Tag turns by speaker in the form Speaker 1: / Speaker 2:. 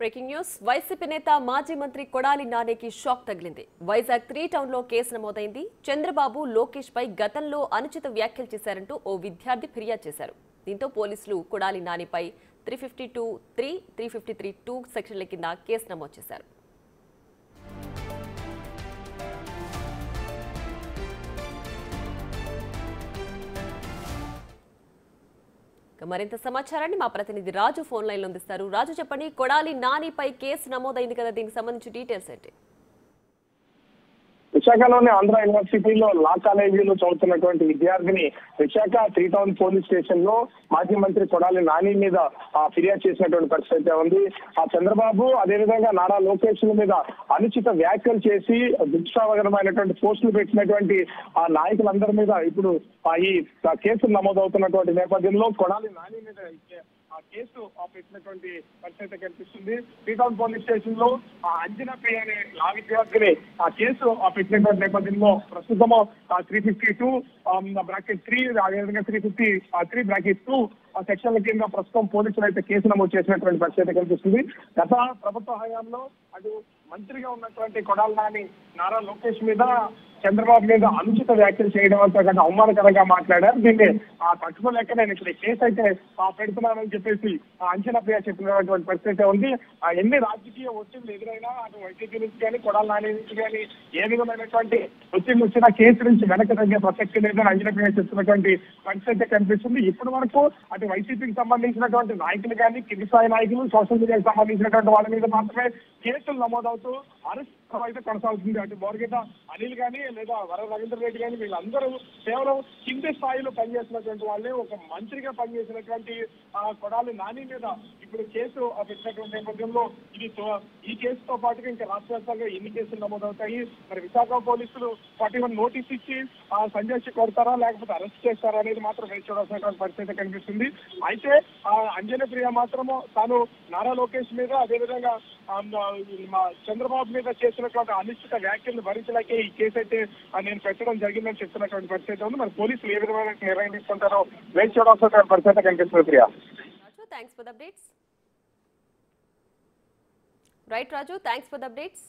Speaker 1: Breaking news YCP నేత మాజీ మంత్రి కొడాలి నానికి షాక్ తగిలింది. వైజాగ్ 3 టౌన్ లో కేసు నమోదైంది. చంద్రబాబు లోకేష్ పై గతంలో అనుచిత వ్యాఖ్యలు చేశారంటూ ఓ విద్యార్థి ఫిర్యాదు చేశారు. దీంతో పోలీసులు కొడాలి నానిపై 352(3), 353(2) సెక్షన్ల కింద కేసు నమోదు చేశారు. మరింత సమాచారాన్ని మా ప్రతినిధి రాజు ఫోన్ లైన్ లో అందిస్తారు. రాజు, చెప్పండి, కొడాలి నానిపై కేసు నమోదైంది కదా, దీనికి సంబంధించి డీటెయిల్స్ ఏంటి?
Speaker 2: విశాఖలోని ఆంధ్ర యూనివర్సిటీలో లా కాలేజీలో చదువుతున్నటువంటి విద్యార్థిని విశాఖ 3 టౌన్ పోలీస్ స్టేషన్ లో మాజీ మంత్రి కొడాలి నాని మీద ఫిర్యాదు చేసినటువంటి పరిస్థితి ఉంది. చంద్రబాబు అదేవిధంగా నారా లోకేష్ మీద అనుచిత వ్యాఖ్యలు చేసి దుష్టావగరమైనటువంటి పోస్టులు పెట్టినటువంటి ఆ నాయకులందరి మీద ఇప్పుడు ఈ కేసులు నమోదవుతున్నటువంటి నేపథ్యంలో కొడాలి నాని మీద ఆ కేసు పెట్టినటువంటి పరిస్థితి కనిపిస్తుంది. 3 టౌన్ పోలీస్ స్టేషన్ లో అంజనా పై అనే లా విద్యార్థిని ఆ కేసు పెట్టినటువంటి నేపథ్యంలో ప్రస్తుతం 352(3) అదేవిధంగా 353(2) సెక్షన్ల కింద ప్రస్తుతం పోలీసులు అయితే కేసు నమోదు చేసినటువంటి పరిస్థితి కనిపిస్తుంది. గత ప్రభుత్వ హయాంలో అటు మంత్రిగా ఉన్నటువంటి కొడాలి నాని నారా లోకేష్ మీద చంద్రబాబు మీద అనుచిత వ్యాఖ్యలు చేయడం అంతా కంటే అవమానకరంగా మాట్లాడారు. దీన్ని తట్టుకోలేక నేను ఇక్కడ కేసు అయితే పెడుతున్నానని చెప్పేసి అంచనా ప్రియ చెప్పినటువంటి పరిస్థితి ఉంది. ఎన్ని రాజకీయ ఒత్తిళ్లు ఎదురైనా అటు వైసీపీ నుంచి కానీ కొడాలి నాని నుంచి కానీ ఏ విధమైనటువంటి ఒత్తిళ్లు వచ్చినా కేసు నుంచి వెనక్కి తగ్గే ప్రసక్తి లేదని అంచనా ప్రియ చెప్తున్నటువంటి పరిస్థితి కనిపిస్తుంది. ఇప్పటి వరకు అటు వైసీపీకి సంబంధించినటువంటి నాయకులు కానీ కింది స్థాయి నాయకులు సోషల్ మీడియాకి సంబంధించినటువంటి వాళ్ళ మీద మాత్రమే కేసులు నమోదవుతూ అరెస్ట్ అయితే కొనసాగుతుంది. అటు బోర్గేట అనిల్ కానీ లేదా వర రవీంద్ర రెడ్డి కానీ వీళ్ళందరూ కేవలం కింది స్థాయిలో పనిచేసినటువంటి వాళ్ళే. ఒక మంత్రిగా పనిచేసినటువంటి కొడాలి నాని మీద ఇప్పుడు కేసు పెట్టినటువంటి నేపథ్యంలో ఈ కేసుతో పాటుగా ఇంకా రాష్ట్ర వ్యాప్తంగా ఎన్ని కేసులు నమోదవుతాయి, మరి విశాఖ పోలీసులు 41 నోటీస్ ఇచ్చి సంజయ్ కొడతారా లేకపోతే అరెస్ట్ చేస్తారా అనేది మాత్రం వేచి చూడాల్సినటువంటి పరిస్థితి కనిపిస్తుంది. అయితే అంజనా ప్రియ మాత్రము తాను నారా లోకేష్ మీద అదేవిధంగా చంద్రబాబు మీద చేసినటువంటి అనిశ్చిత వ్యాఖ్యలను భరించలేకే ఈ కేసు అయితే నేను పెట్టడం జరిగిందని చెప్తున్నటువంటి పరిస్థితి ఉంది. మరి పోలీసులు ఏ విధమైన నిర్ణయం తీసుకుంటారో వేచి చూడాల్సిన పరిస్థితి కనిపిస్తుంది. Priya,
Speaker 1: thanks for the updates. Right Raju, thanks for the updates.